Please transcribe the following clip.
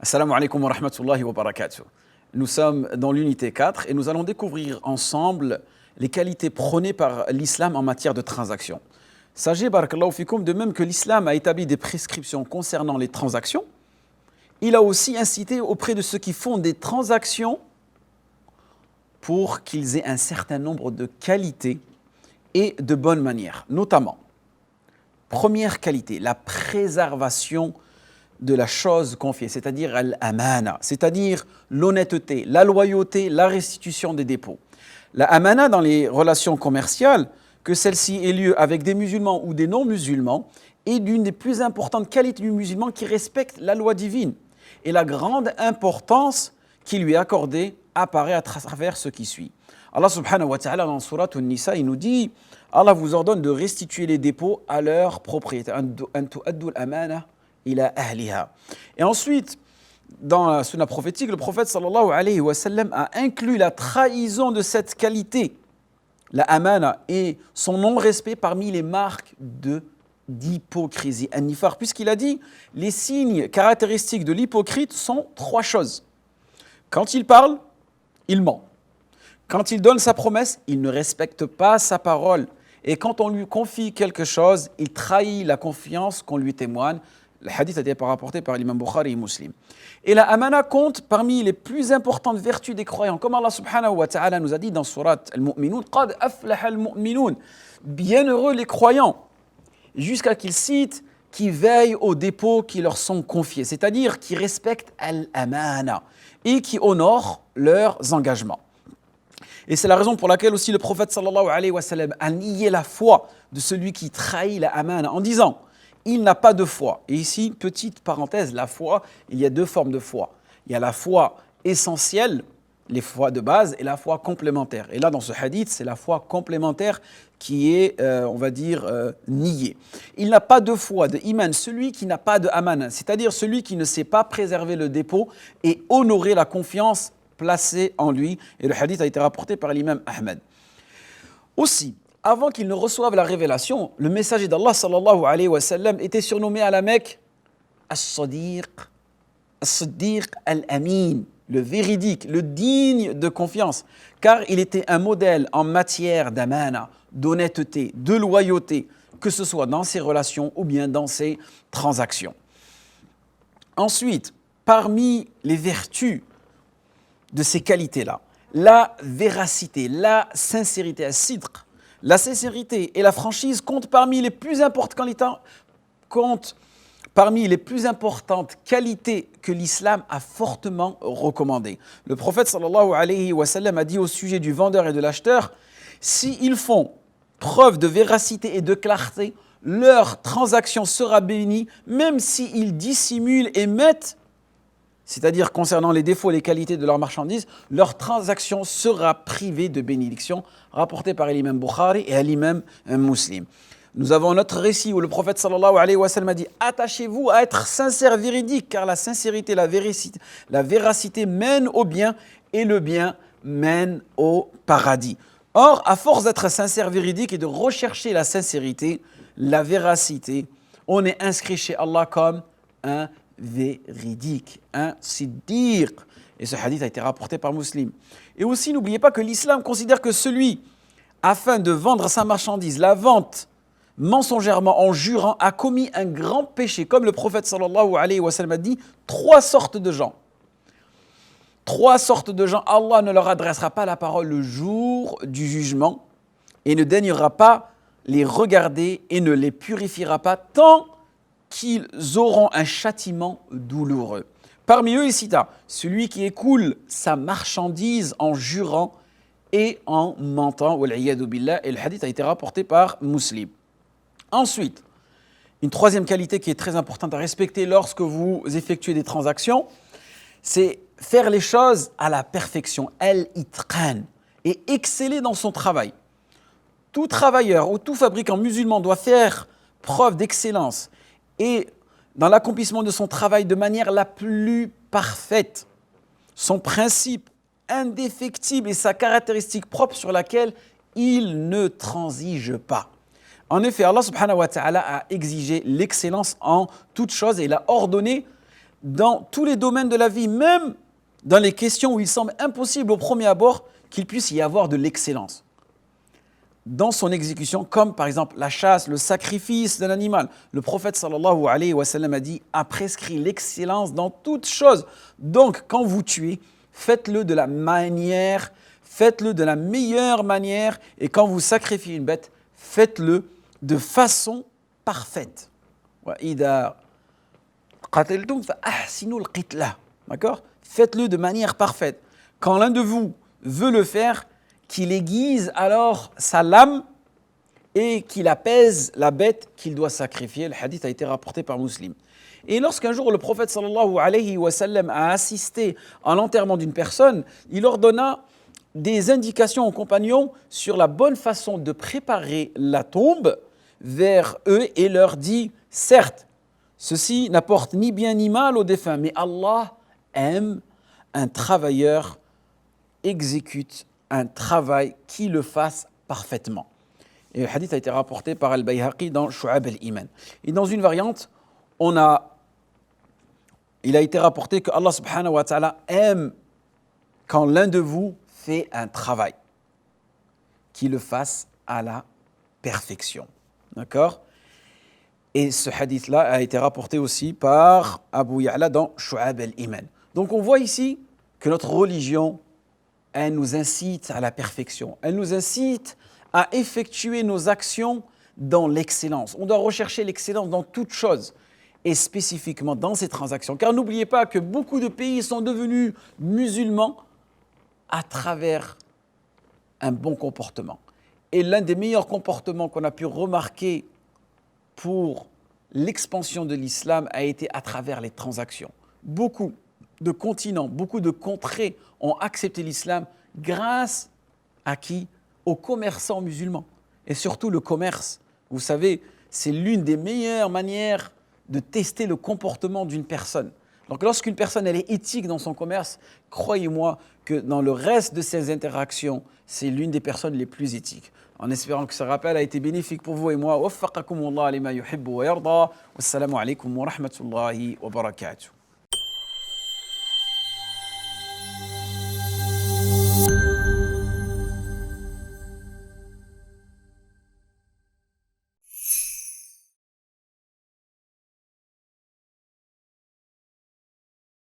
Assalamu alaikum wa rahmatullahi wa barakatuh. Nous sommes dans l'unité 4 et nous allons découvrir ensemble les qualités prônées par l'islam en matière de transactions. Sachez, barakallahu fikoum, de même que l'islam a établi des prescriptions concernant les transactions, il a aussi incité auprès de ceux qui font des transactions pour qu'ils aient un certain nombre de qualités et de bonnes manières. Notamment, première qualité, la préservation de la chose confiée, c'est-à-dire l'amana, c'est-à-dire l'honnêteté, la loyauté, la restitution des dépôts. La amana dans les relations commerciales, que celle-ci ait lieu avec des musulmans ou des non-musulmans, est l'une des plus importantes qualités du musulman qui respecte la loi divine. Et la grande importance qui lui est accordée apparaît à travers ce qui suit. Allah subhanahu wa ta'ala dans Surat An-Nisa, il nous dit, Allah vous ordonne de restituer les dépôts à leur propriété. Et ensuite, dans la sunna prophétique, le prophète sallallahu alayhi wa sallam a inclus la trahison de cette qualité, la amana, et son non-respect parmi les marques d'hypocrisie, an-nifaq, puisqu'il a dit, les signes caractéristiques de l'hypocrite sont trois choses. Quand il parle, il ment. Quand il donne sa promesse, il ne respecte pas sa parole. Et quand on lui confie quelque chose, il trahit la confiance qu'on lui témoigne. Le hadith a été rapporté par l'imam Bukhari et Muslim. Et la amana compte parmi les plus importantes vertus des croyants. Comme Allah subhanahu wa ta'ala nous a dit dans Surat Al-Mu'minun, « Qad aflaha al-mu'minun » bienheureux les croyants, jusqu'à qu'ils citent qui veillent aux dépôts qui leur sont confiés, c'est-à-dire qui respectent al-amana et qui honorent leurs engagements. Et c'est la raison pour laquelle aussi le prophète sallallahu alayhi wa sallam a nié la foi de celui qui trahit la amana en disant il n'a pas de foi. Et ici, petite parenthèse, la foi, il y a deux formes de foi. Il y a la foi essentielle, les foi de base, et la foi complémentaire. Et là, dans ce hadith, c'est la foi complémentaire qui est, on va dire, niée. Il n'a pas de foi, de iman, celui qui n'a pas de amana, c'est-à-dire celui qui ne sait pas préserver le dépôt et honorer la confiance placée en lui. Et le hadith a été rapporté par l'imam Ahmed. Aussi, avant qu'il ne reçoive la révélation, le messager d'Allah sallallahu alayhi wa sallam était surnommé à la Mecque As-Siddiq al-Amin, le véridique, le digne de confiance, car il était un modèle en matière d'amana, d'honnêteté, de loyauté, que ce soit dans ses relations ou bien dans ses transactions. Ensuite, parmi les vertus de ces qualités-là, la véracité, la sincérité, as-sidq. La sincérité et la franchise comptent parmi les plus importantes qualités que l'islam a fortement recommandées. Le prophète sallallahu alayhi wa sallam a dit au sujet du vendeur et de l'acheteur, s'ils font preuve de véracité et de clarté, leur transaction sera bénie, même s'ils dissimulent et mettent, c'est-à-dire concernant les défauts et les qualités de leur marchandise, leur transaction sera privée de bénédiction, rapporté par l'imam Bukhari et l'imam Muslim. Nous avons notre récit où le prophète sallallahu alayhi wa sallam a dit « Attachez-vous à être sincère, véridique, car la sincérité, la véracité mène au bien et le bien mène au paradis. » Or, à force d'être sincère, véridique et de rechercher la sincérité, la véracité, on est inscrit chez Allah comme un véridique, un siddiq. Et ce hadith a été rapporté par Muslim. Et aussi, n'oubliez pas que l'islam considère que celui, afin de vendre sa marchandise, la vente mensongèrement en jurant, a commis un grand péché. Comme le prophète sallallahu alayhi wa sallam a dit, trois sortes de gens, Allah ne leur adressera pas la parole le jour du jugement et ne daignera pas les regarder et ne les purifiera pas tant qu'ils auront un châtiment douloureux. Parmi eux, il cita celui qui écoule sa marchandise en jurant et en mentant, wal-iyadu billah, et le hadith a été rapporté par Muslim. Ensuite, une troisième qualité qui est très importante à respecter lorsque vous effectuez des transactions, c'est faire les choses à la perfection, al-itqan, et exceller dans son travail. Tout travailleur ou tout fabricant musulman doit faire preuve d'excellence et dans l'accomplissement de son travail de manière la plus parfaite. Son principe indéfectible et sa caractéristique propre sur laquelle il ne transige pas. En effet, Allah subhanahu wa ta'ala a exigé l'excellence en toutes choses et il a ordonné dans tous les domaines de la vie, même dans les questions où il semble impossible au premier abord qu'il puisse y avoir de l'excellence dans son exécution, comme par exemple la chasse, le sacrifice d'un animal. Le prophète sallallahu alayhi wa sallam a prescrit l'excellence dans toute chose. Donc, quand vous tuez, faites-le de la meilleure manière, et quand vous sacrifiez une bête, faites-le de façon parfaite. وَإِذَا قَتَلْتُمْ فَأَحْسِنُوا الْقِتْلَةَ. D'accord ? Faites-le de manière parfaite. Quand l'un de vous veut le faire, qu'il aiguise alors sa lame et qu'il apaise la bête qu'il doit sacrifier. Le hadith a été rapporté par Muslim. Et lorsqu'un jour le prophète sallallahu alayhi wa sallam a assisté à l'enterrement d'une personne, il ordonna des indications aux compagnons sur la bonne façon de préparer la tombe vers eux et leur dit, certes, ceci n'apporte ni bien ni mal au défunt, mais Allah aime un travailleur exécute un travail qui le fasse parfaitement. Et le hadith a été rapporté par Al-Bayhaqi dans Shu'ab al-Iman. Et dans une variante, il a été rapporté que Allah subhanahu wa ta'ala aime quand l'un de vous fait un travail, qu'il le fasse à la perfection. D'accord ? Et ce hadith-là a été rapporté aussi par Abu Ya'la dans Shu'ab al-Iman. Donc on voit ici que notre religion, elle nous incite à la perfection. Elle nous incite à effectuer nos actions dans l'excellence. On doit rechercher l'excellence dans toute chose et spécifiquement dans ces transactions. Car n'oubliez pas que beaucoup de pays sont devenus musulmans à travers un bon comportement. Et l'un des meilleurs comportements qu'on a pu remarquer pour l'expansion de l'islam a été à travers les transactions. Beaucoup de continents, beaucoup de contrées ont accepté l'islam grâce à qui ? Aux commerçants musulmans. Et surtout le commerce, vous savez, c'est l'une des meilleures manières de tester le comportement d'une personne. Donc lorsqu'une personne elle est éthique dans son commerce, croyez-moi que dans le reste de ses interactions, c'est l'une des personnes les plus éthiques. En espérant que ce rappel a été bénéfique pour vous et moi. Waffaqakumullah lima yuhibbu wa yarda. Wassalamu alaikum wa rahmatullahi wa barakatuh.